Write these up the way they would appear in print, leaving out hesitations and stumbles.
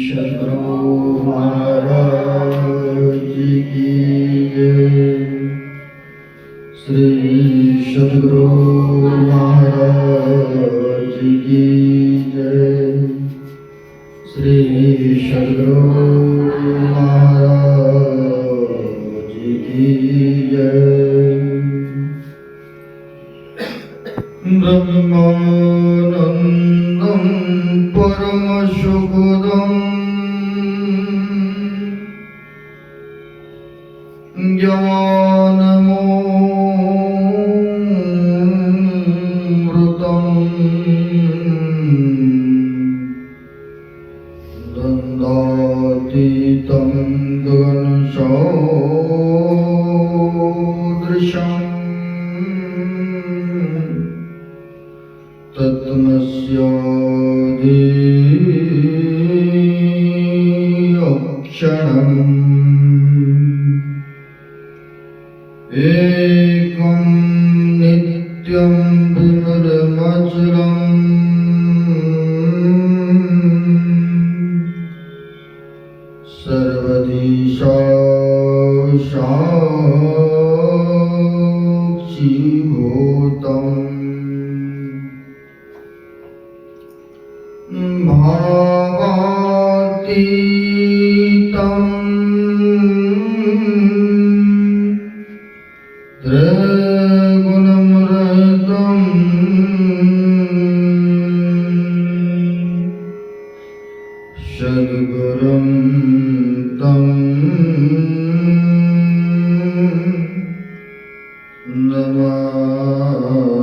सद्गुरु महाराज की जय। श्री सद्गुरु महाराज की जय। श्री सद्गुरु महाराज की जय। ब्रह्मानंदं परम सुखदं ज्ञानमृतं द्वन्द्वातीतं गगनसदृशम् तत्त्वमस्यादि अक्षरम् एकं नित्यं विमलमचलम् सर्वधी साक्षीभूतम् भावातीतं त्रैगुणरहितं सद्गुरुं तं नमामि।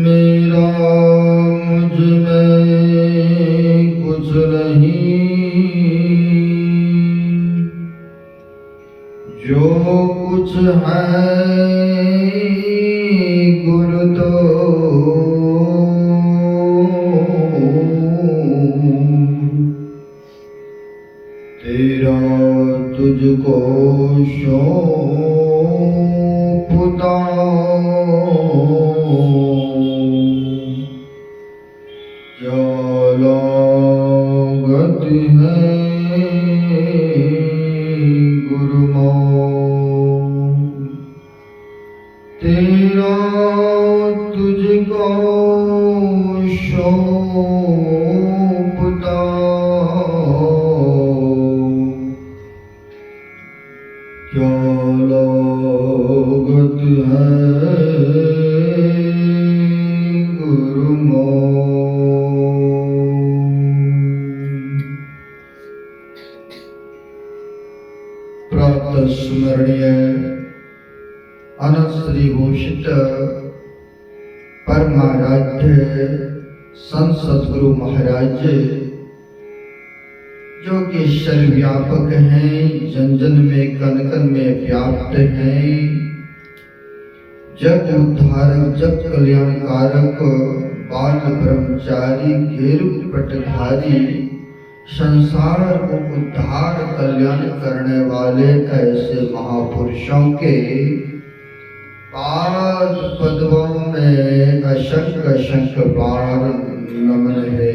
मेरा मुझ में कुछ नहीं, जो कुछ है गुरु तो तेरा तुझको सौंपता क्या लागत है गुरुमौं तेरा तुझको सौंपता क्या लागत है गुरुमौं। प्रातः स्मरणीय अनंत श्री घोषित परमाराध्य संत सद्गुरु महाराज जो कि सर्वव्यापक हैं, जन जन में कण कण में व्याप्त हैं, जग उद्धारक जग कल्याणकारक बाल ब्रह्मचारी घेरु पटधारी संसार को उद्धार कल्याण करने वाले ऐसे महापुरुषों के पाद पद्मों में असंख्य असंख्य बार नमन है।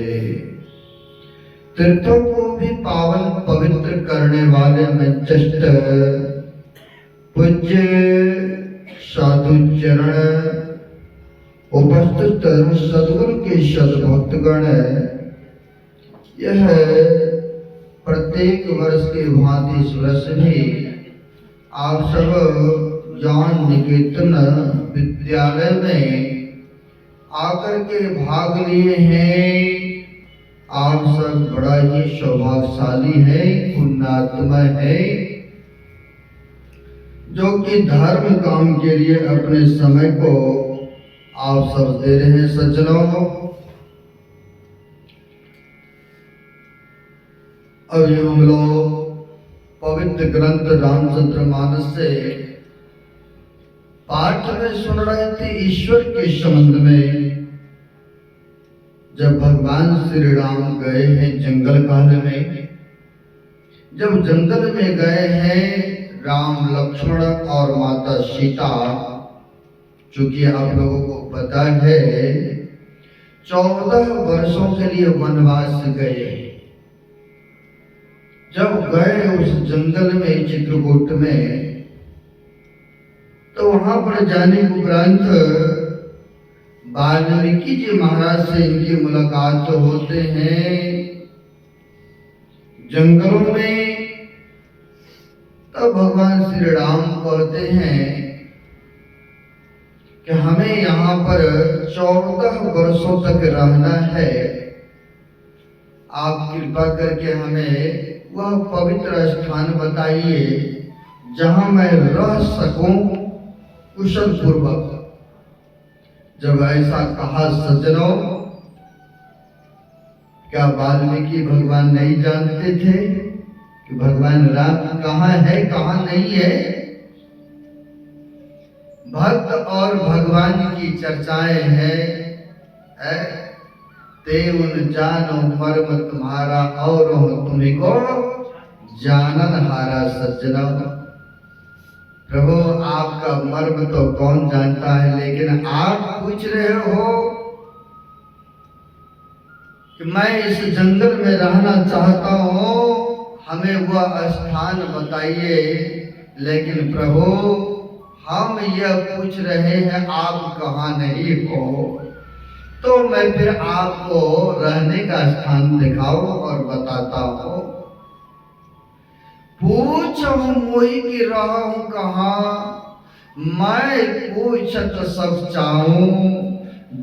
तीर्थों को भी पावन पवित्र करने वाले मंचस्थ पूज्य साधु चरण उपस्थित सद्गुरु के सद्भक्तगण यह प्रत्येक वर्ष के भांति इस वर्ष भी आप सब ज्ञान निकेतन विद्यालय में आकर के भाग लिए हैं। आप सब बड़ा ही सौभाग्यशाली है, पुण्यात्मा है, जो कि धर्म काम के लिए अपने समय को आप सब दे रहे हैं। सज्जनों, अभी हम लोग पवित्र ग्रंथ रामचरितमानस से पाठ में सुन रहे थे ईश्वर के संबंध में। जब भगवान श्री राम गए हैं जंगल काल में, जब जंगल में गए हैं राम लक्ष्मण और माता सीता चूंकि आप लोगों को पता है 14 वर्षों के लिए वनवास गए। जब गए उस जंगल में चित्रकूट में, तो वहां पर जाने के उपरांत वाल्मीकि जी महाराज से इनकी मुलाकात होते हैं जंगलों में। तब भगवान श्री राम कहते हैं कि हमें यहाँ पर 14 वर्षों तक रहना है, आप कृपा करके हमें वह पवित्र स्थान बताइए जहां मैं रह सकूं कुशल पूर्वक। जब ऐसा कहा सज्जनों, क्या वाल्मीकि भगवान नहीं जानते थे कि भगवान राम कहाँ है कहाँ नहीं है? भक्त और भगवान की चर्चाएं हैं। ते उन जानो मर्म तुम्हारा और तुम्हें को जानन हारा सज्जना। प्रभु आपका मर्म तो कौन जानता है, लेकिन आप पूछ रहे हो कि मैं इस जंगल में रहना चाहता हूँ, हमें वह स्थान बताइए। लेकिन प्रभु हम यह पूछ रहे हैं आप कहाँ नहीं हो, तो मैं फिर आपको रहने का स्थान दिखाओ और बताता हूँ। पूछो मोहि की रहूं कहाँ, मैं पूछत सब चाहूं।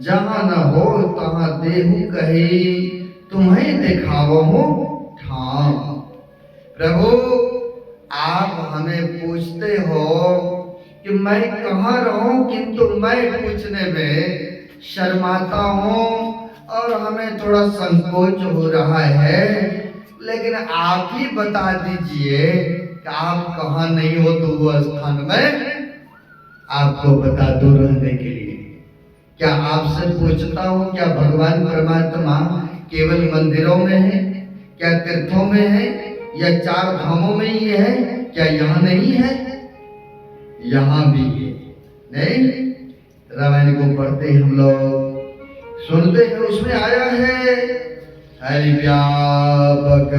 जहाँ न हो तहाँ देहु कही, तुम्हें दिखावो ठाम। प्रभु आप हमें पूछते हो कि मैं कहाँ रहूं, किंतु मैं पूछने में शर्माता हूँ और हमें थोड़ा संकोच हो रहा है। लेकिन आप ही बता दीजिए कि आप कहाँ नहीं हो, तो वो स्थान में आपको बता दूं रहने के लिए। क्या आपसे पूछता हूँ, क्या भगवान परमात्मा केवल मंदिरों में है, क्या तीर्थों में है, या 4 धामों में ही है? क्या यहाँ नहीं है? यहाँ भी है। नहीं, रामायण को पढ़ते हम लोग सुनते हैं, उसमें आया है हरि व्यापक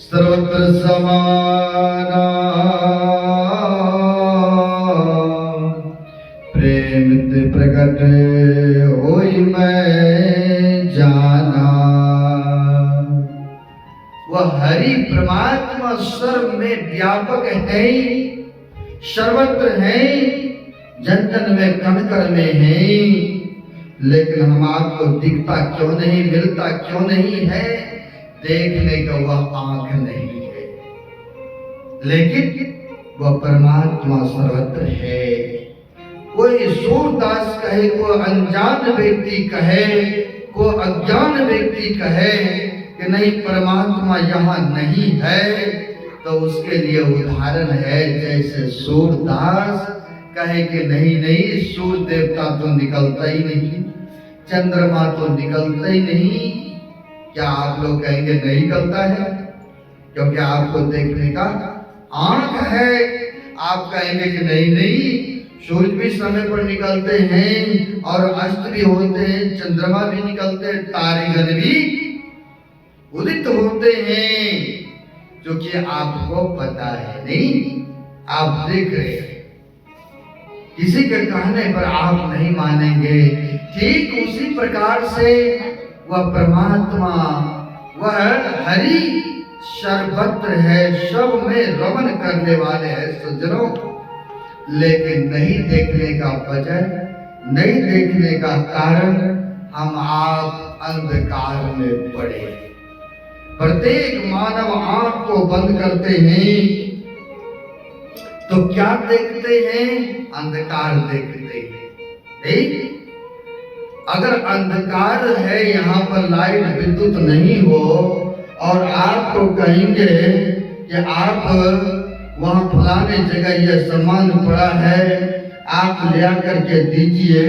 सर्वत्र समाना, प्रेम ते प्रकट होई मैं जाना। वह हरि परमात्मा सर्व में व्यापक है, सर्वत्र है, जन जन में कण कण में है। लेकिन हम आपको दिखता क्यों नहीं, मिलता क्यों नहीं है? देखने का वह आंख नहीं है, लेकिन वह परमात्मा सर्वत्र है। कोई सूरदास कहे, कोई अनजान व्यक्ति कहे, कोई अज्ञान व्यक्ति कहे कि नहीं परमात्मा यहाँ नहीं है, तो उसके लिए उदाहरण है जैसे सूरदास कहे कि नहीं नहीं सूर्य देवता तो निकलता ही नहीं, चंद्रमा तो निकलता ही नहीं। क्या आप लोग कहेंगे नहीं निकलता है? क्योंकि आपको देखने का आंख है। आप कहेंगे कि नहीं नहीं सूर्य भी समय पर निकलते हैं और अस्त भी होते हैं, चंद्रमा भी निकलते हैं, तारेगण भी उदित होते हैं, क्योंकि आपको पता है नहीं, आप देख रहे हैं। किसी के कहने पर आप नहीं मानेंगे। ठीक उसी प्रकार से वह परमात्मा, वह हरि सर्वत्र है, सब में रमन करने वाले हैं सज्जनों। लेकिन नहीं देखने का वजह, नहीं देखने का कारण हम आप अंधकार में पड़े। प्रत्येक मानव आंख को बंद करते हैं तो क्या देखते हैं? अंधकार देखते हैं। अगर अंधकार है, यहाँ पर लाइट विद्युत नहीं हो और आपको कहेंगे कि आप वहाँ फलाने जगह यह सामान पड़ा है, आप ले आकर के दीजिए,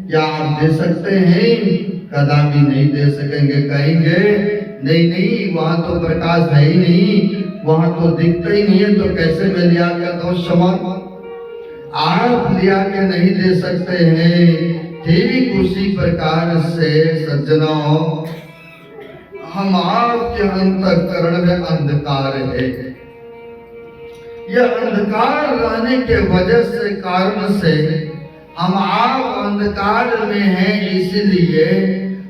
क्या आप दे सकते हैं? कदापि नहीं दे सकेंगे। कहेंगे नहीं नहीं वहाँ तो प्रकाश है ही नहीं, वहाँ तो दिखता ही नहीं है, तो कैसे मैं ले आकर दो सामान? आप लिया के नहीं दे सकते हैं, ठीक उसी प्रकार से सज्जनों हम आपके अंतःकरण में अंधकार है। यह अंधकार रहने के वजह से कारण से हम आप अंधकार में हैं, इसलिए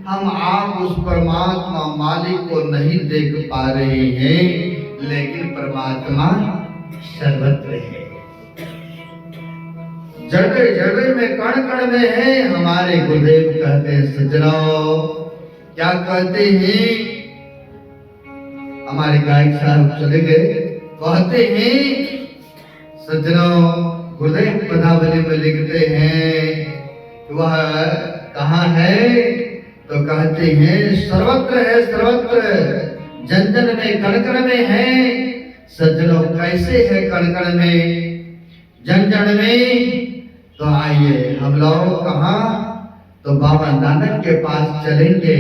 हम आप उस परमात्मा मालिक को नहीं देख पा रहे हैं, लेकिन परमात्मा सर्वत्र है, जड़ जड़ में कण कण में है। हमारे गुरुदेव कहते हैं सज्जनों, क्या कहते हैं, हमारे गायक साहब चले गए, कहते हैं सज्जनों, गुरुदेव पदावली में लिखते हैं वह कहाँ है, तो कहते हैं सर्वत्र है, सर्वत्र जन जन में कण कण में है। सज्जनों कैसे है कण कण में, जन जन में? तो आइए हम लोग कहाँ, तो बाबा नानक के पास चलेंगे,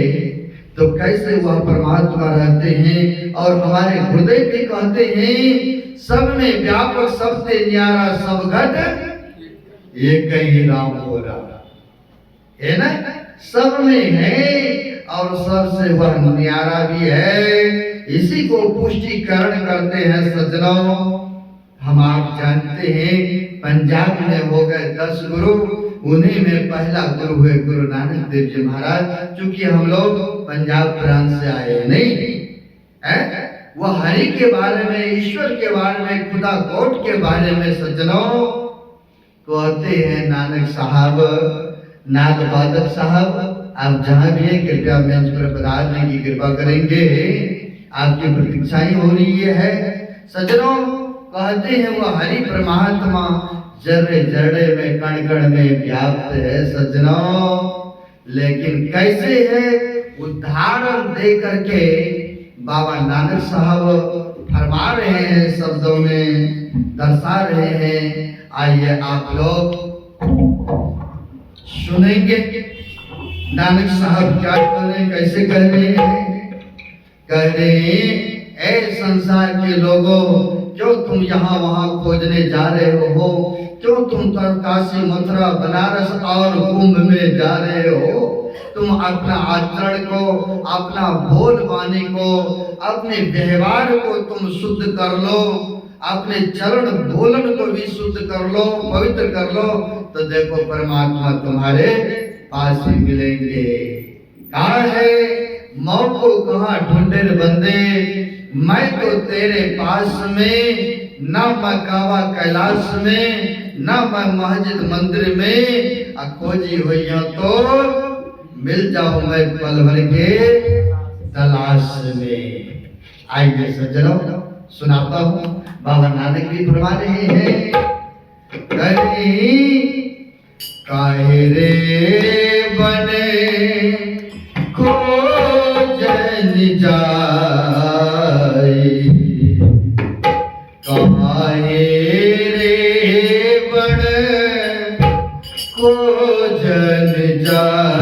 तो कैसे वह परमात्मा रहते हैं। और हमारे गुरुदेव भी कहते हैं सब में व्यापक सबसे न्यारा सब घट एक ही राम हो रहा है ना, सब में है और सबसे वह न्यारा भी है। इसी को पुष्टिकरण करते हैं सज्जनों। हम आप जानते हैं पंजाब में हो गए 10 गुरु, उन्हीं में पहला गुरु हुए गुरु नानक देव जी महाराज। चूंकि हम लोग पंजाब प्रांत से आए नहीं है, वह हरि के बारे में, ईश्वर के बारे में, खुदा कोट के बारे में सज्जनों कहते हैं नानक साहब, नाथ बादक साहब, आप जहां भी हैं कृपया मंच पर पधारने की कृपा करेंगे, आपकी प्रतीक्षाएं हो रही है। सज्जनों कहते हैं वह हरि परमात्मा जर्रे जर्रे में कण कण में व्याप्त है सज्जनों, लेकिन कैसे है, उदाहरण दे करके बाबा नानक साहब फरमा रहे हैं, शब्दों में दर्शा रहे हैं। आइए आप लोग सुनेंगे नानक साहब क्या कह रहे हैं, कैसे कह रहे हैं। कह रहे हैं ऐ संसार के लोगों, क्यों तुम यहाँ वहाँ खोजने जा रहे हो, क्यों तुम काशी मथुरा बनारस और कुंभ में जा रहे हो। तुम अपना आचरण को, अपना बोल बानी को, अपने व्यवहार को तुम शुद्ध कर लो, अपने चरण बोलन को भी शुद्ध कर लो, पवित्र कर लो, तो देखो परमात्मा तुम्हारे पास ही मिलेंगे। कहाँ है मौत को, कहाँ ढूंढे बंदे, मैं तो तेरे पास में, ना मैं कावा कैलाश में, ना मैं मस्जिद मंदिर में, खोजी हुई तो मिल जाऊं मैं पल भर के तलाश में। आइए सज्जनों सुनाता हूँ, बाबा नानक भी फरमा रहे हैं, काहे रे बने खोजन जाए, काहे रे बने खोजन जाए।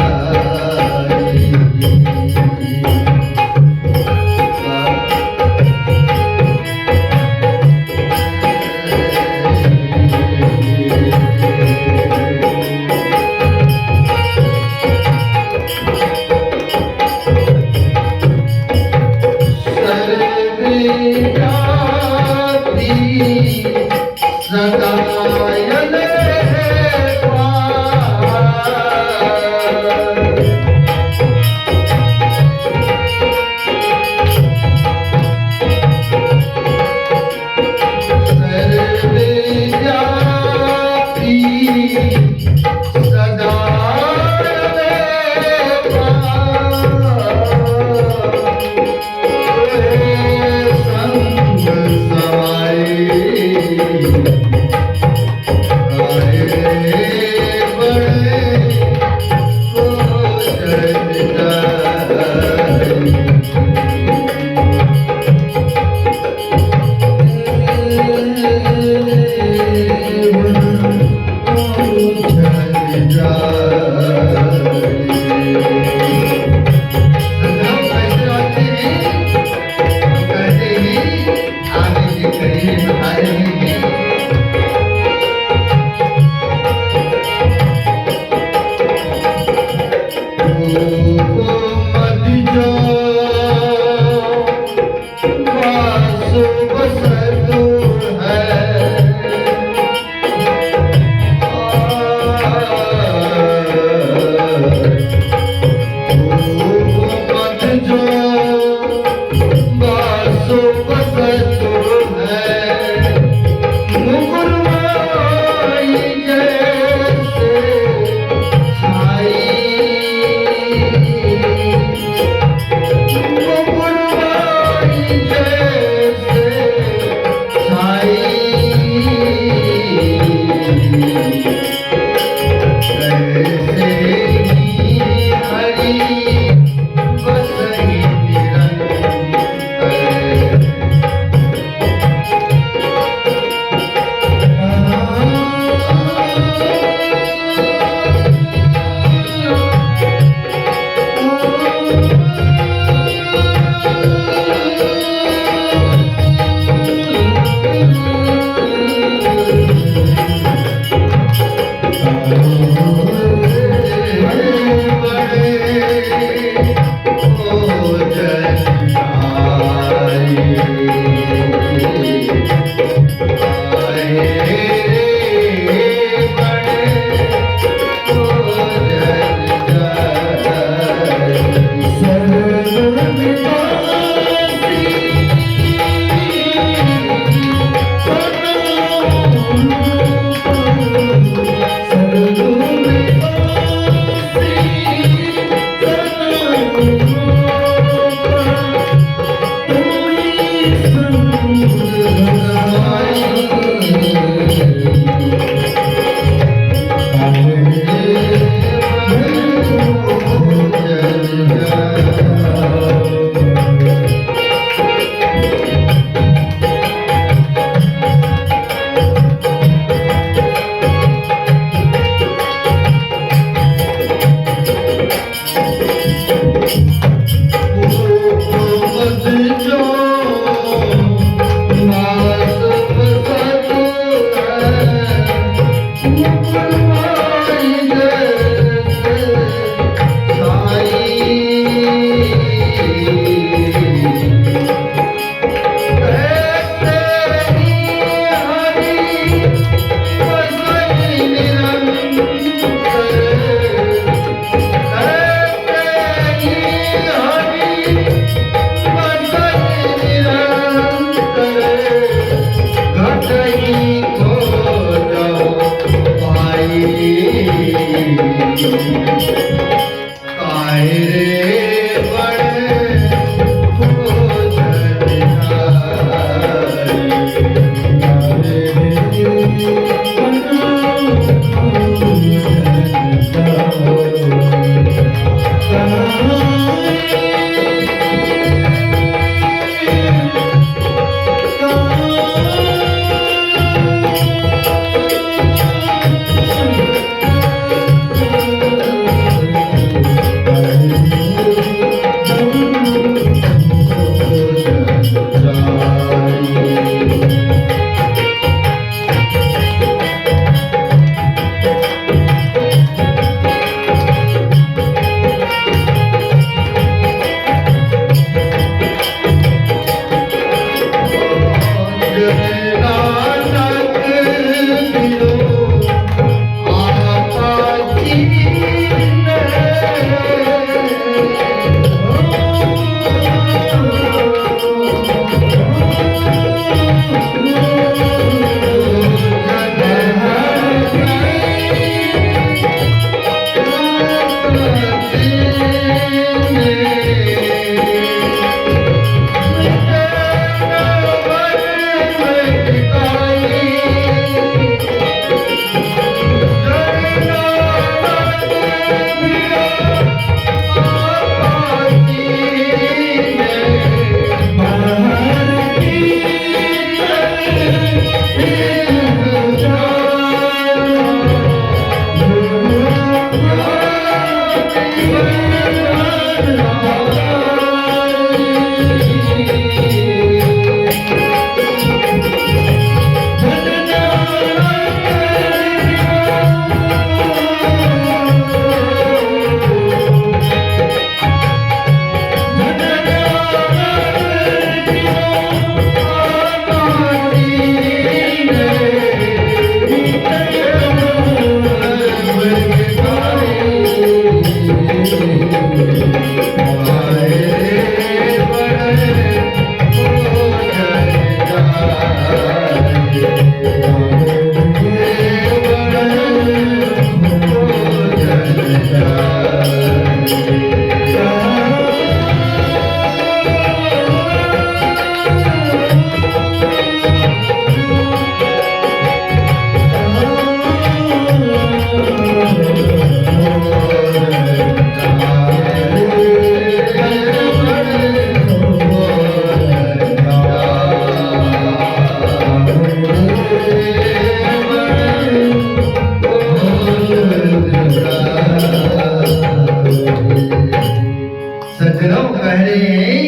सज्जनों कह रहे हैं,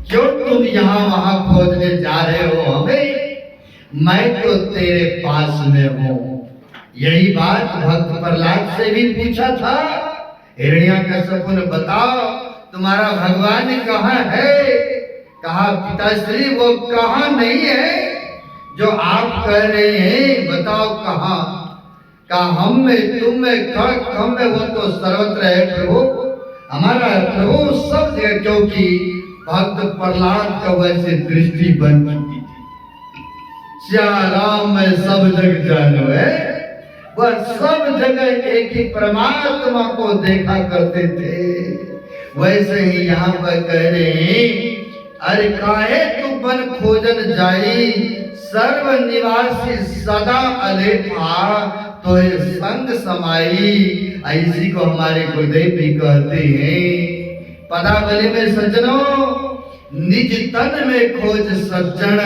क्यों तुम यहाँ वहां खोजने जा रहे हो हमें? मैं तो तेरे पास में हूँ। यही बात भक्त प्रहलाद से भी पूछा था। हिरण्याकश्यप ने बताओ तुम्हारा भगवान कहाँ है? कहा पिताश्री वो कहाँ नहीं है जो आप कह रहे हैं, बताओ कहाँ? कहा हम में तुम में हम में वो तो सर्वत्र है प्रभु। हमारा प्रभु सब जगह, क्योंकि भक्त प्रहलाद का वैसे दृष्टि बन चुकी थी। श्या राम में सब जग जानो है, वह सब जगह एक ही परमात्मा को देखा करते थे। वैसे ही यहाँ पर कह रहे हैं, अरे काहे तू बन खोजन जाई, सर्व निवासी सदा अलेखा तो ये संग समाई। ऐसी को हमारे गुरुदेव भी कहते हैं। पदावली में सज्जनों, निज तन में खोज सज्जन,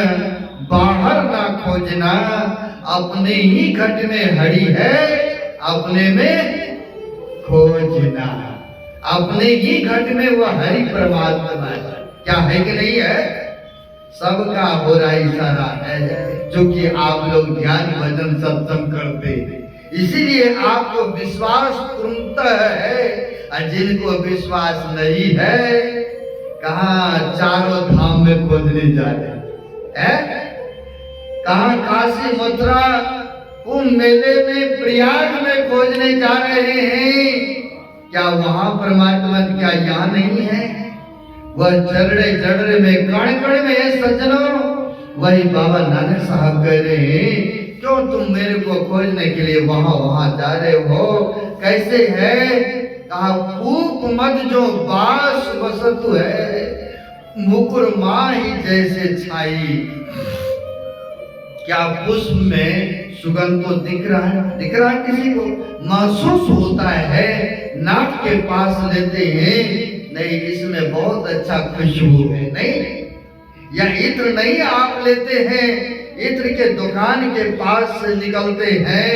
बाहर ना खोजना। अपने ही घट में हरि है, अपने में खोजना। अपने ही घट में वह हरि परमात्मा है। क्या है कि नहीं है? सबका हो रहा इशारा है, जो कि आप लोग ध्यान भजन सत्संग करते हैं। इसीलिए आपको विश्वास तुरंत है, और जिनको विश्वास नहीं है, कहाँ चारों धाम में खोजने जा रहे हैं? कहाँ काशी मथुरा कुंभ मेले में प्रयाग में खोजने जा रहे हैं। क्या वहां परमात्मा क्या यहाँ नहीं है? वह जड़े जड़े में कण कण में है सज्जनों। वही बाबा नानक साहब कह रहे हैं, क्यों तुम मेरे को खोजने के लिए वहां वहां जा रहे हो? कैसे है? कहा पूप मत जो बास वसतु है, मुकुर माही जैसे छाई। क्या पुष्प में सुगंध तो दिख रहा है? दिख रहा है किसी को? महसूस होता है। नाक के पास लेते हैं, नहीं इसमें बहुत अच्छा खुशबू है, नहीं? या इत्र नहीं आप लेते हैं, इत्र के दुकान के पास से निकलते हैं,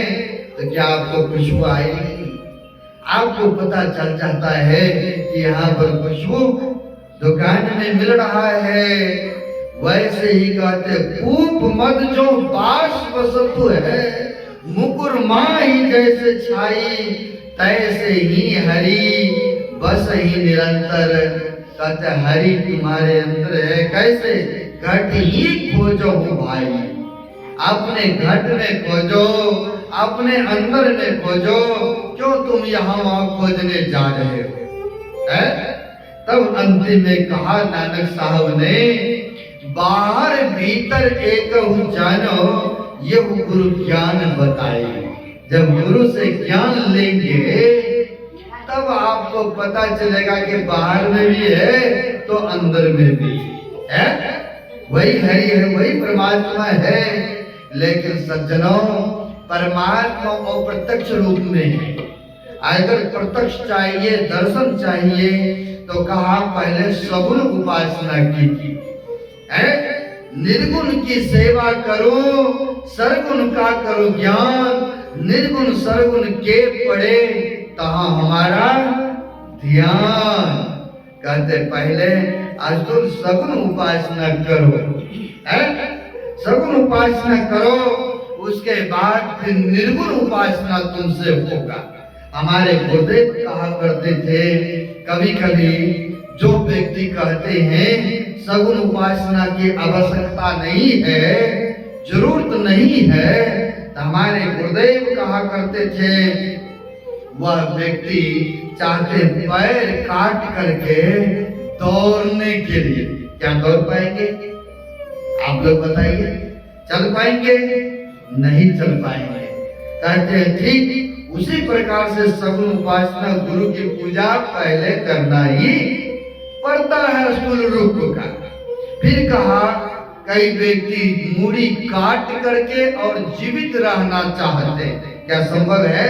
तो क्या आपको खुशबू आएगी? आपको पता चल जाता है कि यहाँ पर खुशबू दुकान में मिल रहा है। वैसे ही कहते पूप मद जो बास वसतु है, मुकुर माही जैसे छाई, तैसे ही हरि बस ही निरंतर। कहते हरि तुम्हारे अंदर है। कैसे? घट ही खोजो भाई, अपने घट में खोजो, अपने अंदर में खोजो। क्यों तुम यहाँ वहां खोजने जा रहे हो? है? तब अंतिम में कहा नानक साहब ने, बाहर भीतर एक जानो, ये गुरु ज्ञान बताए। जब गुरु से ज्ञान लेंगे तब आपको पता चलेगा कि बाहर में भी है तो अंदर में भी है। वही हरि है, वही परमात्मा है। लेकिन सज्जनों, परमात्मा अप्रत्यक्ष रूप में है। अगर प्रत्यक्ष चाहिए, दर्शन चाहिए, तो कहा पहले सगुण उपासना की है। निर्गुण की सेवा करो, सरगुण का करो ज्ञान। निर्गुण सरगुण के पड़े तहाँ हमारा ध्यान। कहते पहले आज तुम सगुण उपासना करो, है? सगुण उपासना करो, उसके बाद फिर निर्गुण उपासना तुमसे होगा। हमारे गुरुदेव कहा करते थे, कभी कभी जो व्यक्ति कहते हैं सगुण उपासना की आवश्यकता नहीं है, जरूरत नहीं है, तो हमारे गुरुदेव कहा करते थे, वह व्यक्ति चाहते पैर काट करके दौड़ने के लिए, क्या दौड़ पाएंगे? आप लोग बताइए, चल पाएंगे? नहीं चल पाएंगे। कहते हैं ठीक उसी प्रकार से सगुण उपासना गुरु की पूजा पहले करना ही पड़ता है स्थूल रूप का। फिर कहा कई व्यक्ति मूड़ी काट करके और जीवित रहना चाहते हैं, क्या संभव है?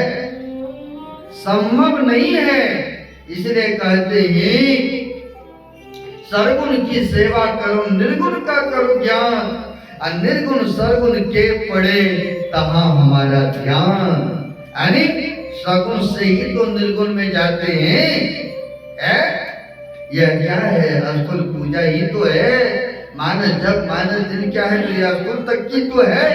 संभव नहीं है। इसलिए कहते हैं सरगुण की सेवा करो, निर्गुण का करो ज्ञान, और निर्गुण सरगुण के पड़े तहां हमारा ध्यान। यानी सगुण से ही तो निर्गुण में जाते हैं। यह क्या है? स्थूल पूजा ही तो है। मानस जब मानस दिन क्या है? तो यह स्थूल तक की तो है?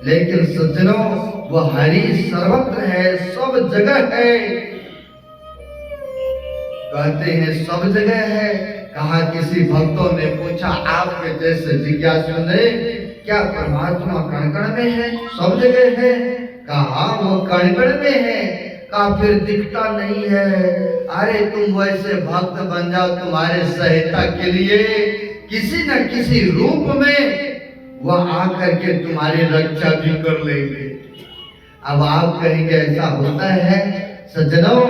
लेकिन सज्जनों वो हरि सर्वत्र है, सब जगह है। कहते हैं सब जगह है। कहा किसी भक्तों ने पूछा आपके जैसे जिज्ञासु ने, क्या परमात्मा कण कण में है? सब जगह है। कहा वो कण कण में है। कहा फिर दिखता नहीं है। अरे तुम वैसे भक्त बन जाओ, तुम्हारे सहायता के लिए किसी न किसी रूप में वह आकर के तुम्हारी रक्षा भी कर लेंगे। अब आप कहेंगे ऐसा होता है? सज्जनों,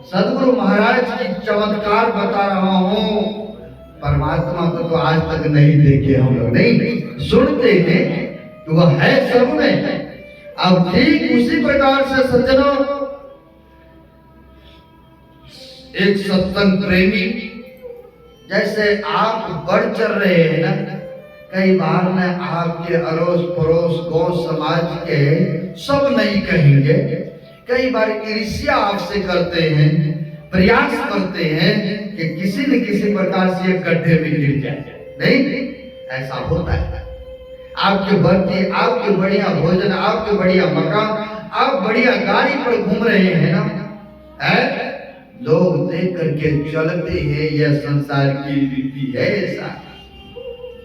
सदगुरु महाराज की चमत्कार बता रहा हूं। परमात्मा को तो आज तक नहीं देखे हम लोग, नहीं सुनते हैं तो वह है सब में। अब ठीक उसी प्रकार से सज्जनों, एक सत्संग प्रेमी जैसे आप बढ़ चल रहे हैं ना, कई बार न आपके अड़ोस पड़ोस गांव समाज के सब नहीं कहेंगे, कई बार ईर्ष्या आपसे करते हैं, प्रयास करते हैं कि किसी न किसी प्रकार से एक गड्ढे में गिर जाए। नहीं, ऐसा होता है। आपके बढ़ती, आपके बढ़िया भोजन, आपके बढ़िया मकान, आप बढ़िया गाड़ी पर घूम रहे हैं ना, है? लोग देख करके चलते हैं। यह संसार की रीति है। ऐसा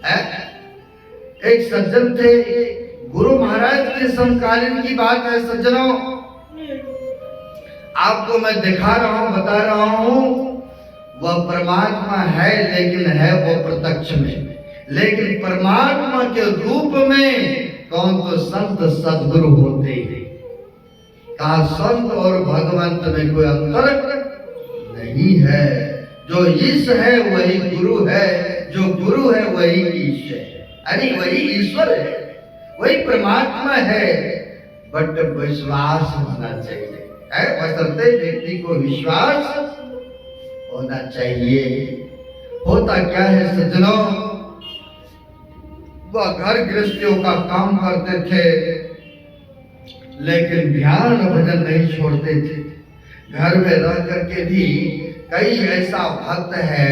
है। एक सज्जन थे, गुरु महाराज के समकालीन की बात है सज्जनों। आपको मैं दिखा रहा हूं, बता रहा हूं, वह परमात्मा है, लेकिन है वो प्रत्यक्ष में। लेकिन परमात्मा के रूप में कौन? तो संत सद्गुरु होते हैं। कहा संत और भगवंत में कोई अंतर नहीं है। जो ईश है वही गुरु है, जो गुरु है वही ईश है। अरे वही ईश्वर है, वही परमात्मा है। बट विश्वास होना चाहिए, बशर्ते व्यक्ति को विश्वास होना चाहिए। होता क्या है सज्जनों, वह घर गृहस्थियों का काम करते थे, लेकिन ध्यान भजन नहीं छोड़ते थे। घर में रह करके भी कई ऐसा भक्त है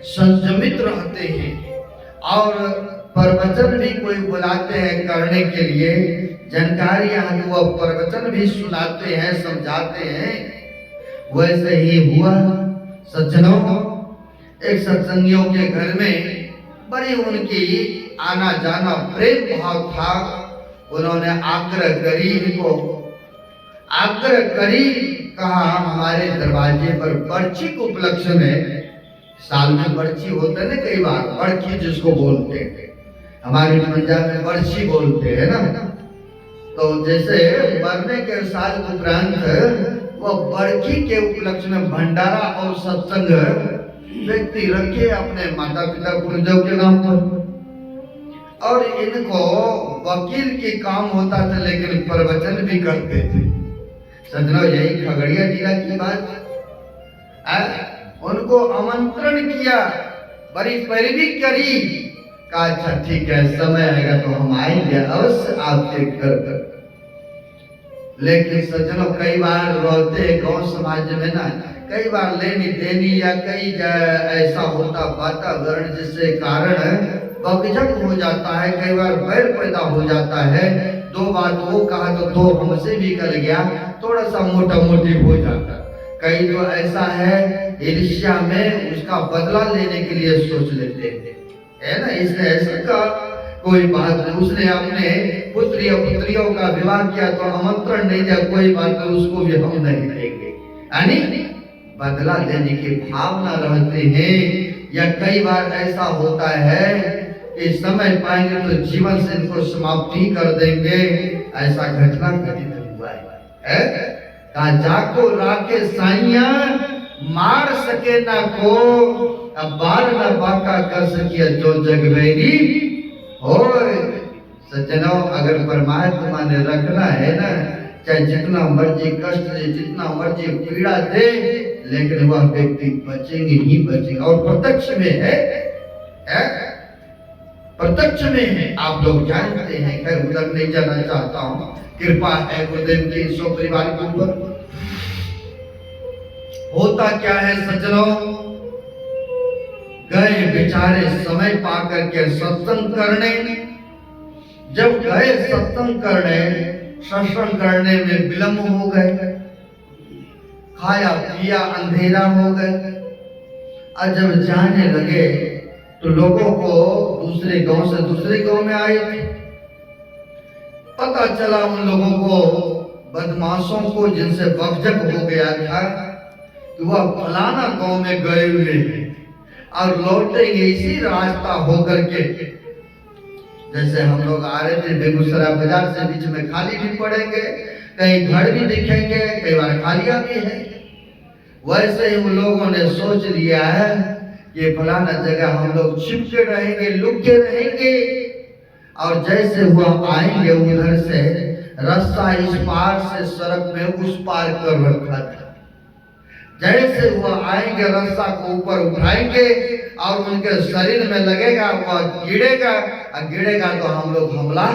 संयमित रहते हैं, और प्रवचन भी कोई बुलाते हैं करने के लिए, जानकारियां वो प्रवचन भी सुनाते हैं, समझाते हैं। वैसे ही हुआ सज्जनों, एक सत्संगियों के घर में बड़ी उनकी आना जाना प्रेम भाव था। उन्होंने आग्रह करी, इनको आग्रह करी, कहा हमारे दरवाजे पर बर्ची के उपलक्ष्य में, साल में बर्ची होता है ना, कई बार बड़की जिसको बोलते हैं, हमारे पंजाब में बर्ची बोलते हैं ना। तो जैसे मरने के साल उपरांत वो बरखी के उपलक्ष्य में भंडारा और सत्संग व्यक्ति रखे अपने माता पिता गुरुदेव के नाम पर। और इनको वकील के काम होता था, लेकिन प्रवचन भी करते थे। सज्जनों, यही खगड़िया जिला की बात। उनको आमंत्रण किया, बड़ी पैरवी करी, कहा अच्छा ठीक है, समय आएगा तो हम आएंगे अवश्य आपके घर पर। लेकिन सज्जनों, कई बार रोते गांव समाज में ना, कई बार लेनी देनी या कई ऐसा होता वातावरण जिससे कारण बकझक हो जाता है, कई बार बैर पैदा हो जाता है। दो बात वो कहा तो दो हमसे भी कर गया, थोड़ा सा मोटा मोटी हो जाता। कई तो ऐसा है ईर्ष्या में उसका बदला लेने के लिए सोच लेते हैं, है ना। इसने ऐसा कहा, कोई बात नहीं, उसने अपने पुत्री या पुत्रियों का विवाह किया तो आमंत्रण नहीं दिया, कोई बात नहीं, उसको भी हम नहीं देंगे। यानी बदला लेने की भावना रहते हैं। या कई बार ऐसा होता है कि समय पाएंगे तो जीवन से इनको समाप्ति कर देंगे। ऐसा घटना घटित हुआ है। है कहा जाको राके साइया मार सके ना को अब बार ना बाका कर सकिया जो जगवेरी होए। सज्जनों, अगर परमात्मा ने रखना है ना, चाहे जितना मर्जी कष्ट दे, जितना मर्जी पीड़ा दे, लेकिन वह व्यक्ति बचेंगे ही बचेंगे। और प्रत्यक्ष में है? प्रत्यक्ष में है, आप लोग जानते हैं। खैर उधर नहीं जाना चाहता हूं। कृपा है गुरुदेव की सो परिवार के ऊपर। होता क्या है सज्जनों, गए बेचारे समय पा करके सत्संग करने। जब गए सत्संग करने, सत्संग करने में विलंब हो गए, खाया पिया अंधेरा हो गए। और जब जाने लगे तो लोगों को दूसरे गांव से दूसरे गांव में आए थे। पता चला उन लोगों को, बदमाशों को, जिनसे बकझक हो गया था कि वह फलाना गांव में गए हुए हैं और लौटेंगे इसी रास्ता होकर के। जैसे हम लोग आ रहे थे बेगूसराय बाजार से, बीच में खाली भी पड़ेंगे, कहीं घर भी दिखेंगे, कई बार खालिया भी है। वैसे ही उन लोगों ने सोच लिया है कि फलाना जगह हम लोग छिपके रहेंगे, लुके रहेंगे। और जैसे वह आएंगे उधर से, रास्ता इस पार से सड़क में उस पार कर रखा था। जैसे वह आएंगे, रास्ता को ऊपर उठाएंगे और उनके शरीर में लगेगा, वह गिरेगा, और गिरेगा तो हम लोग हमला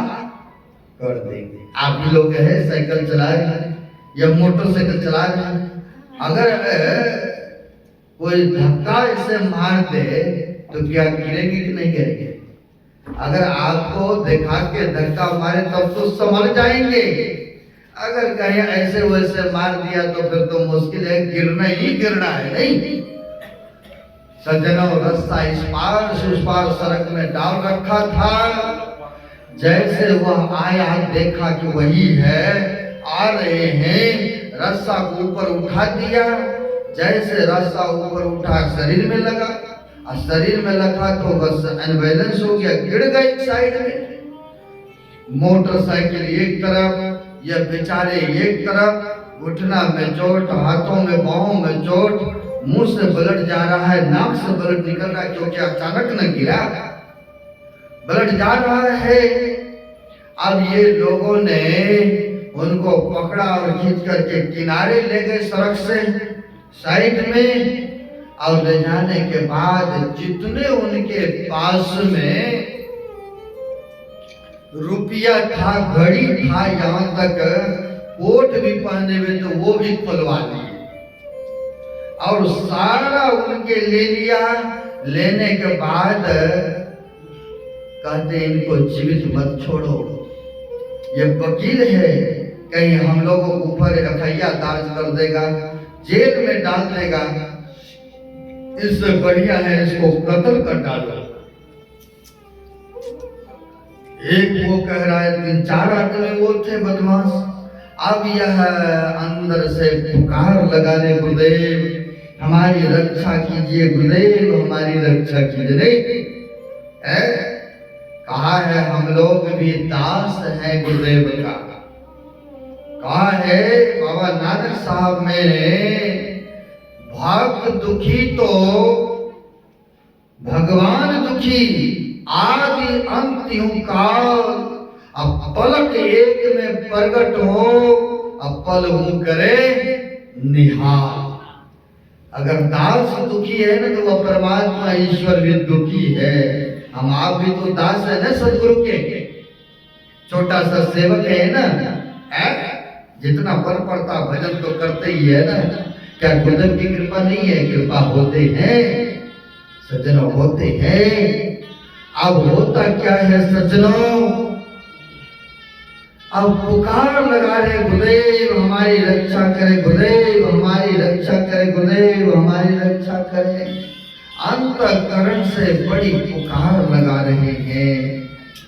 कर देंगे। आप भी लोग है साइकिल चला रहे हैं या मोटरसाइकिल चला रहे हैं, अगर कोई धक्का इसे मार दे तो क्या गिरेंगे कि नहीं गिरेंगे? अगर आपको दिखा के धक्का मारे तब तो संभल जाएंगे। अगर कहीं ऐसे वैसे मार दिया तो फिर तो मुश्किल है, गिरना ही गिरना है। नहीं सज्जनों, रास्ता इस पार से उस पार सड़क में डाल रखा था। जैसे वह आया, देखा कि वही है, आ रहे हैं, रास्ता को ऊपर उठा दिया। जैसे रास्ता ऊपर उठा, शरीर में लगा, और शरीर में लगा तो बस अनबैलेंस हो गया, गिर गए एक साइड में। मोटरसाइकिल एक तरफ, यह बेचारे एक तरफ, घुटना में चोट, हाथों में पांवों में चोट, मुंह से ब्लड जा रहा है, नाक से ब्लड निकल रहा है, क्योंकि अचानक न गिरा, ब्लड जा रहा है। अब ये लोगों ने उनको पकड़ा और खींच करके किनारे ले गए सड़क से साइड में। और ले जाने के बाद जितने उनके पास में रुपया था, घड़ी था, यहाँ तक कोट भी पहने हुए तो वो भी खुलवा लिए और सारा उनके ले लिया। लेने के बाद कहते इनको जीवित मत छोड़ो, ये वकील है, कहीं हम लोगों को ऊपर एफआईआर दर्ज कर देगा, जेल में डाल देगा, इससे बढ़िया है इसको कत्ल कर डालो। एक वो कह रहा है, 3-4 आदमी वो थे बदमाश। अब यह अंदर से पुकार लगा रहे, गुरुदेव हमारी रक्षा कीजिए, गुरुदेव हमारी रक्षा कीजिए। नहीं कहा है हम लोग भी दास हैं गुरुदेव का। कहा है बाबा नानक साहब में, भक्त दुखी तो भगवान दुखी, आदि अंत यूं काल, अब पलक एक में प्रकट हो, अब पल हूं करे निहाल। अगर दास दुखी है ना, तो वह परमात्मा ईश्वर भी दुखी है। हम आप भी तो दास है ना सदगुरु के, छोटा सा सेवक है ना, जितना पर पड़ता भजन तो करते ही है ना। क्या गुरुदेव की कृपा नहीं है? कृपा होते हैं सज्जनों, होते हैं। अब होता क्या है सज्जनों, अब पुकार लगा रहे, गुरुदेव हमारी रक्षा करे, गुरुदेव हमारी रक्षा करे, गुरुदेव हमारी रक्षा करे। अंतःकरण से बड़ी पुकार लगा रहे हैं,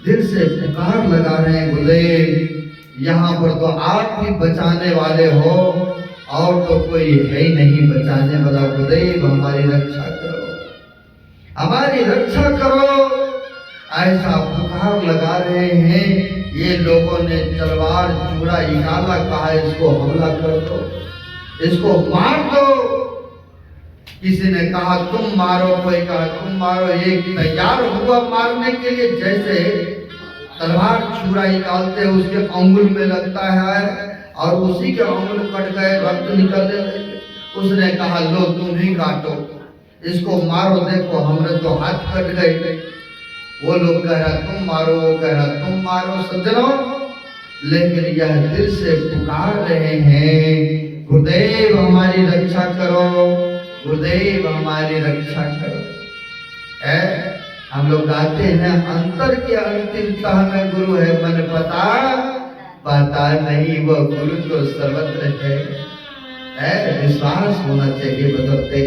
दिल से पुकार लगा रहे हैं, गुरुदेव यहाँ पर तो आप भी बचाने वाले हो, और तो कोई है ही नहीं बचाने वाला। गुरुदेव हमारी रक्षा करो, हमारी रक्षा करो, ऐसा पुकार लगा रहे हैं। ये लोगों ने तलवार चूड़ा निकाला, कहा इसको हमला कर दो, इसको मार दो। किसी ने कहा तुम मारो, कोई कहा तुम मारो। एक तैयार हुआ मारने के लिए, जैसे तलवार छुरा निकालते उसके अंगुल में लगता है और उसी के अंगुल कट गए, रक्त निकलने लगे। उसने कहा लो तुम ही काटो, इसको मारो, देखो हमने तो हाथ कट गए। वो लोग कह रहा तुम मारो, वो कह रहा तुम मारो। सज्जनों, लेकिन यह दिल से पुकार रहे हैं, गुरुदेव हमारी रक्षा करो, गुरुदेव हमारी रक्षा करो। है हम लोग गाते हैं, अंतर के अंतिम तह में गुरु है, मन पता नहीं वो गुरु तो सर्वत्र है। विश्वास होना चाहिए बदलते।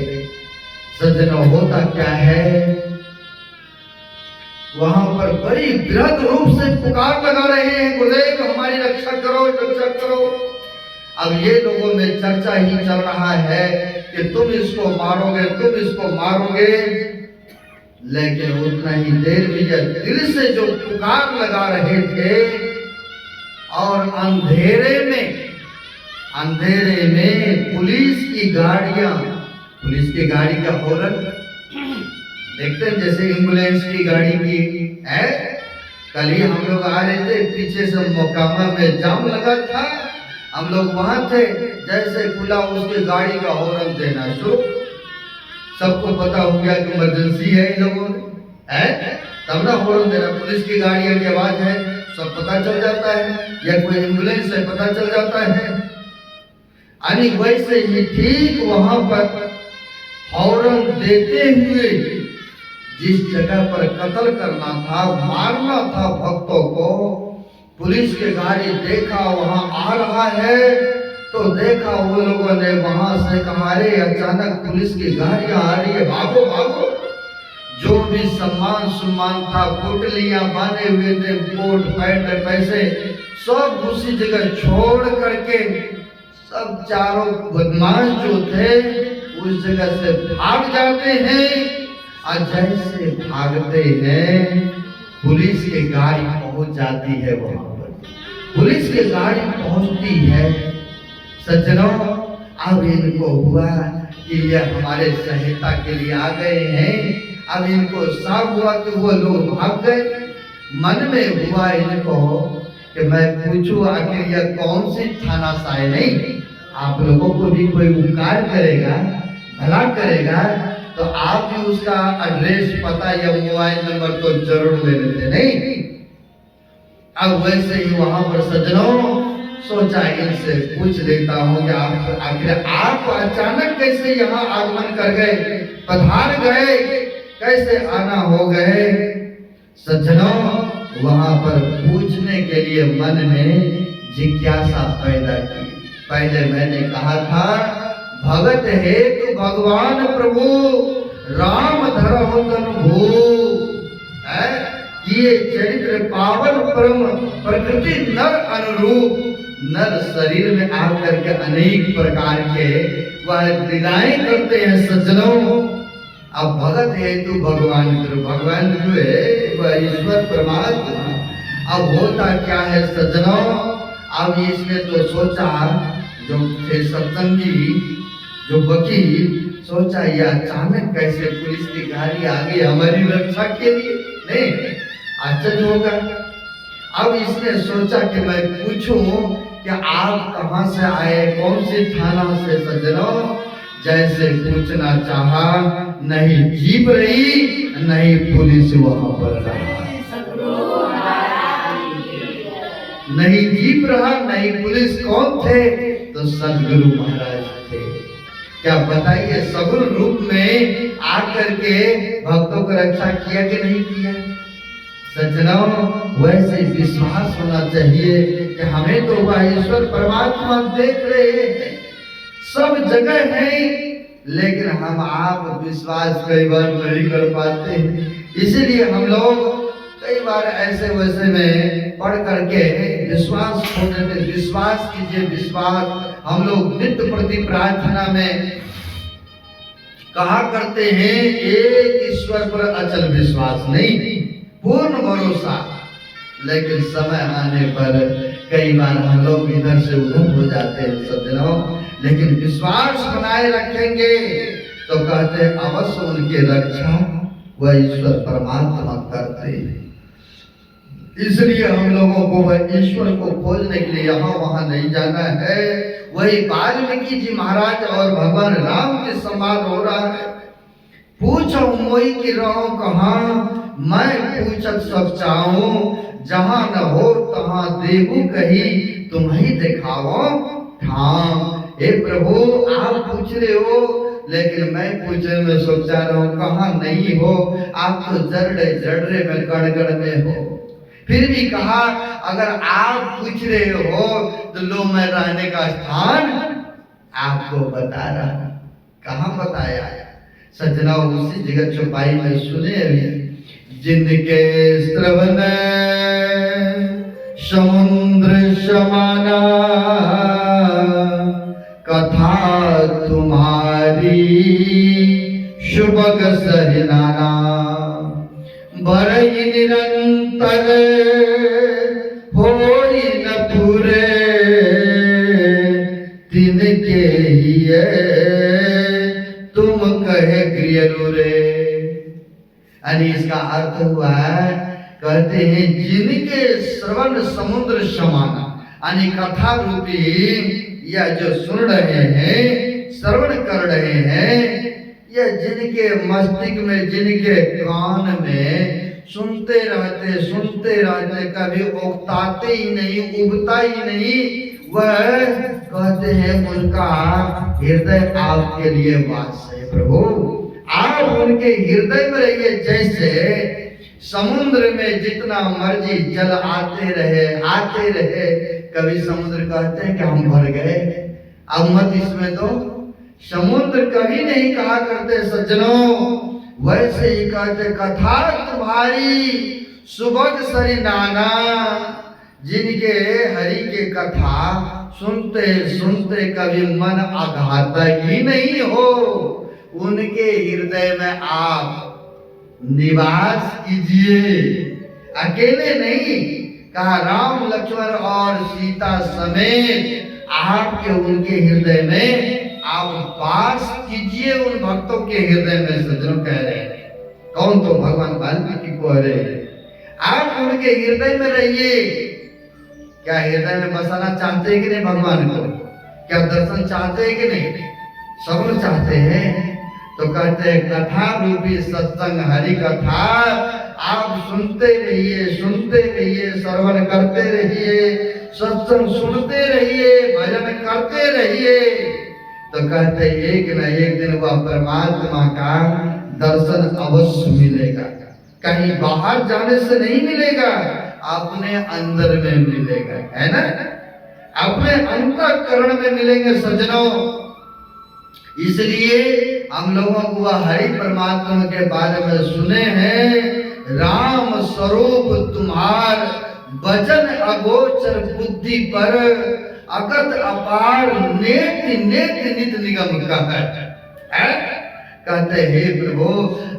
सज्जनों, होता क्या है, वहां पर बड़ी विरत रूप से पुकार लगा रहे हैं, गुरुदेव हमारी रक्षा करो, रक्षा करो। अब ये लोगों में चर्चा ही चल रहा है कि तुम इसको मारोगे, तुम इसको मारोगे। लेकिन उतना ही देर में यह दिल से जो पुकार लगा रहे थे, और अंधेरे में पुलिस की गाड़ियां, पुलिस की गाड़ी का हॉर्न देखते हैं, जैसे एम्बुलेंस की गाड़ी की है। कल ही हम लोग आ रहे थे, पीछे से मोकामा में जाम लगा था, हम लोग वहां थे, जैसे खुला उसके गाड़ी का हॉर्न देना शुरू। सबको पता हो गया कि इमरजेंसी है इन लोगों ने, है तब ना हॉर्न देना। पुलिस की गाड़ियों की आवाज है, सब पता चल जाता है, या कोई एम्बुलेंस है पता चल जाता है। यानी वैसे ही ठीक वहां पर हॉर्न देते हुए जिस जगह पर कत्ल करना था, मारना था भक्तों को, पुलिस की गाड़ी देखा वहां आ रहा है, तो देखा वो लोगों ने वहां से कहा, अरे अचानक पुलिस की गाड़ियां आ रही है, भागो भागो। जो भी सम्मान सुम्मान था, पुटलियां बांधे हुए थे, कोट पैंट पैसे, सब उसी जगह छोड़ करके सब चारों बदमाश जो थे उस जगह से भाग जाते हैं। और जैसे भागते हैं, पुलिस की गाड़ी पहुंच जाती है वहां पर, पुलिस की गाड़ी पहुंचती है। सज्जनों, अब इनको हुआ कि ये हमारे सहायता के लिए आ गए हैं। अब इनको साफ हुआ कि वो लोग भाग गए। मन में हुआ इनको कि मैं पूछूं आखिर यह कौन सी थाना साए। नहीं, आप लोगों को भी कोई उपकार करेगा, भला करेगा, तो आप भी उसका एड्रेस, पता या मोबाइल नंबर तो जरूर ले लेते। नहीं, अब वैसे ही वहां पर सज्जनों सोचा इनसे पूछ लेता हूं कि आप आखिर आप अचानक कैसे यहाँ आगमन कर गए, पधार गए, कैसे आना हो गए। सज्जनों, वहां पर पूछने के लिए मन में जिज्ञासा पैदा की। पहले मैंने कहा था, भगत है तो भगवान प्रभु राम धरहु तनु भू, ये चरित्र पावन परम प्रकृति नर अनुरूप, नर शरीर में आकर के अनेक प्रकार के वह लीलाएं करते हैं। सज्जनों, अब भगत है तो भगवान जो है वह ईश्वर परमात्मा। अब होता क्या है सज्जनों, अब इसने तो सोचा, जो थे सत्संगी, जो वकील, सोचा यह अचानक कैसे पुलिस की गाड़ी आ गई हमारी रक्षा के लिए। नहीं, आश्चर्य होगा। अब इसने सोचा कि मैं पूछूं कि आप कहां से आए, कौन सी थाना से। सज्जनों, जैसे पूछना चाहा, नहीं जीप रही, नहीं पुलिस वहां पर रहा, नहीं जीप रहा, नहीं पुलिस। कौन थे? तो सदगुरु महाराज थे। क्या बताइए, सगुण रूप में आकर के भक्तों को रक्षा किया कि नहीं किया। सज्जनों, वैसे विश्वास होना चाहिए कि हमें तो वह ईश्वर परमात्मा देख रहे हैं, सब जगह है, लेकिन हम आप विश्वास कई बार नहीं कर पाते हैं। इसीलिए हम लोग कई बार ऐसे वैसे में पढ़ करके विश्वास खो देते। विश्वास कीजिए, विश्वास। हम लोग नित्य प्रति प्रार्थना में कहा करते हैं, एक ईश्वर पर अचल विश्वास, नहीं पूर्ण भरोसा। लेकिन समय आने पर कई बार हम लोग इधर से उधर हो जाते हैं सज्जनों। लेकिन विश्वास बनाए रखेंगे तो कहते अवश्य उनकी रक्षा वह ईश्वर परमात्मा करते हैं। इसलिए हम लोगों को वह ईश्वर को खोजने के लिए यहाँ वहां नहीं जाना है। वही वाल्मीकि जी महाराज और भगवान राम के संवाद हो रहा है। पूछो मोई की रहो कहाँ, मैं पूछत सब चाहूं, जहां न हो तहां देवू कही, तुम्हें दिखाओ ठाम। हे प्रभु आप पूछ रहे हो, लेकिन मैं पूछने में सोचा रहा हूं कहाँ नहीं हो। आप तो जड़रे में गड़गड़ में हो। फिर भी कहा अगर आप पूछ रहे हो तो लो मैं रहने का स्थान आपको बता रहा हूं। कहाँ बताया सजना? उसी जगह चौपाई में सुने अभी, जिनके श्रवण समुद्र समाना, कथा तुम्हारी शुभग सहनाना, बरई निरंतर होई न पूरे, तिनके हिये तुम कहे गृहरुरे। यानी इसका अर्थ हुआ है, कहते हैं जिनके श्रवण समुद्र समाना, यानी कथा रूपी या जो सुन रहे हैं, श्रवण कर रहे हैं, या जिनके मस्तिष्क में, जिनके कान में सुनते रहते कभी उगताते ही नहीं, उगता ही नहीं, वह कहते हैं उनका हृदय आपके लिए वास है। प्रभु आप उनके हृदय में रहिए। जैसे समुद्र में जितना मर्जी जल आते रहे, कभी समुद्र कहते हैं कि हम भर गए, अब मत इसमें तो समुद्र कभी नहीं कहा करते सज्जनों। वैसे ही कहते कथा तुम्हारी सुबह सरी नाना, जिनके हरि के कथा सुनते सुनते कभी मन आघात ही नहीं हो, उनके हृदय में आप निवास कीजिए। अकेले नहीं, कहा राम लक्ष्मण और सीता समेत आपके उनके हृदय में आप वास कीजिए, उन भक्तों के हृदय में। सज्जनों कह रहे हैं कौन? तो भगवान वाल्मीकि को रहे, आप उनके हृदय में रहिए। क्या हृदय में बसाना चाहते हैं कि नहीं भगवान को? क्या दर्शन चाहते हैं कि नहीं? सब लोग चाहते हैं। तो कहते हैं कथा रूपी सत्संग हरि कथा आप सुनते रहिए, श्रवण करते रहिए, सत्संग सुनते रहिए, भजन करते रहिए। तो कहते एक न एक दिन वह परमात्मा का दर्शन अवश्य मिलेगा। कहीं बाहर जाने से नहीं मिलेगा, अपने अंदर में मिलेगा, है ना? अपने अंतःकरण में मिलेंगे सज्जनों। इसलिए हम लोगों को वह हरि परमात्मा के बारे में सुने हैं। राम स्वरूप तुम्हार वचन अगोचर बुद्धि पर, अगत अपार नेति नेति नित निगम है। कहते हे प्रभु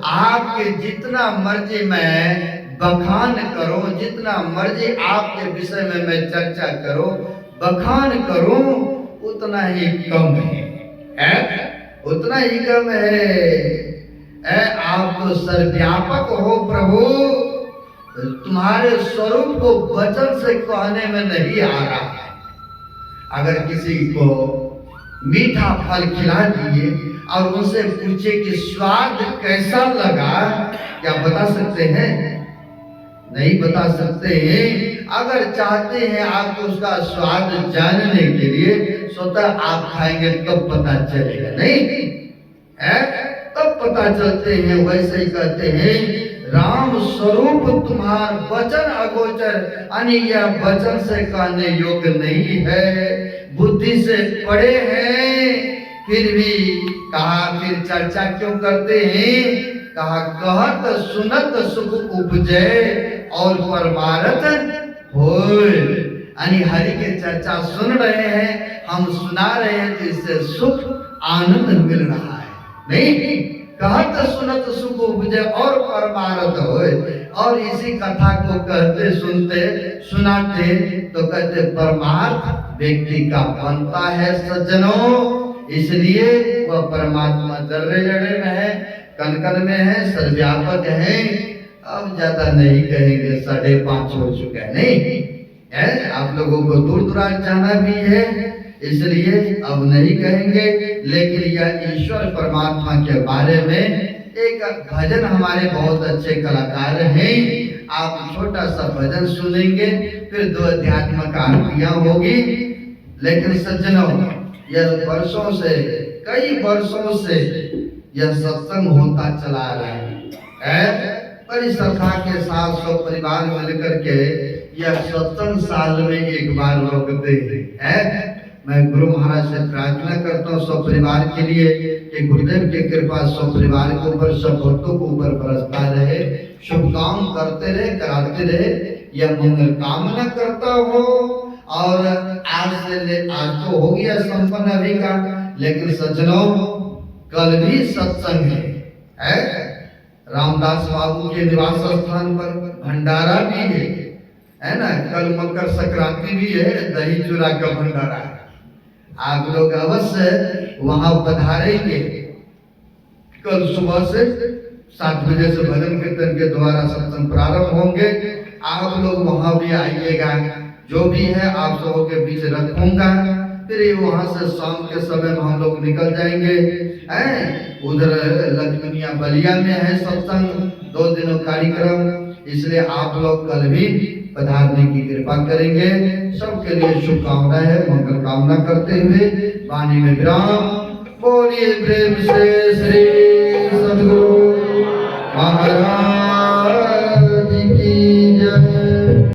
आपके जितना मर्जी मैं बखान करो, जितना मर्जी आपके विषय में मैं चर्चा करो, बखान करूं, उतना ही कम है, उतना ही कम है। आप तो सर्वव्यापक हो प्रभु, तुम्हारे स्वरूप को वचन से कहने में नहीं आ रहा है। अगर किसी को मीठा फल खिला दिए और उनसे पूछे कि स्वाद कैसा लगा, क्या बता सकते हैं? नहीं बता सकते हैं। अगर चाहते हैं आपको उसका स्वाद जानने के लिए, स्वतः आप खाएंगे तब पता चलेगा, नहीं है? तब पता चलते हैं। वैसे ही कहते हैं राम स्वरूप तुम्हार वचन अगोचर, यानी यह वचन से कहने योग्य नहीं है, बुद्धि से पड़े हैं। फिर भी कहा फिर चर्चा क्यों करते हैं? कहा कहत सुनत सुख उपजे और परमारथ होय। यानी हरि के चर्चा सुन रहे हैं, हम सुना रहे हैं, तो इससे सुख आनंद मिल रहा है। नहीं कहत सुनत सुख उपजे और परमारथ होए। और इसी कथा को कहते सुनते सुनाते तो कहते परमार्थ व्यक्ति का बनता है सज्जनों। इसलिए वह परमात्मा जर्रे जड़े में है, कण कण में है, सर्वव्यापक है। अब ज्यादा नहीं कहेंगे, 5:30 हो चुका है, नहीं है? आप लोगों को दूर दराज जाना भी है, इसलिए अब नहीं कहेंगे। लेकिन यह ईश्वर परमात्मा के बारे में एक भजन हमारे बहुत अच्छे कलाकार हैं, आप छोटा सा भजन सुनेंगे, फिर 2 अध्यात्मक आरतियां होगी। लेकिन सज्जनों, यह वर्षों से, कई वर्षों से यह सत्संग होता चला रहा है। बड़ी श्रद्धा के साथ सब परिवार मिलकर के यह सत्संग साल में एक बार रोकते हैं। मैं गुरु महाराज से प्रार्थना करता हूँ सब परिवार के लिए कि गुरुदेव की कृपा सब परिवार के ऊपर, सब भक्तों के ऊपर बरसता रहे, शुभ काम करते रहे, कराते रहे, यह मंगल कामना करता हो। और आज तो हो गया संपन्न अभी का, लेकिन सज्जनों कल भी सत्संग है। रामदास बाबू के निवास स्थान पर भंडारा भी है ना। कल मकर संक्रांति भी है, दही चूरा का भंडारा है। आप लोग अवश्य वहां पधारेंगे। कल सुबह से 7 बजे से भजन कीर्तन के द्वारा सत्संग प्रारंभ होंगे। आप लोग वहां भी आइएगा। जो भी है आप सबों के बीच रखूंगा। फिर वहां से शाम के समय में हम लोग निकल जाएंगे। उधर लक्ष्मणिया बलिया में है सत्संग, 2 दिनों कार्यक्रम, इसलिए आप लोग कल भी पधारने की कृपा करेंगे। सबके लिए शुभकामनाएं है, मंगल कामना करते हुए वाणी में विराम। बोलिए प्रेम से श्री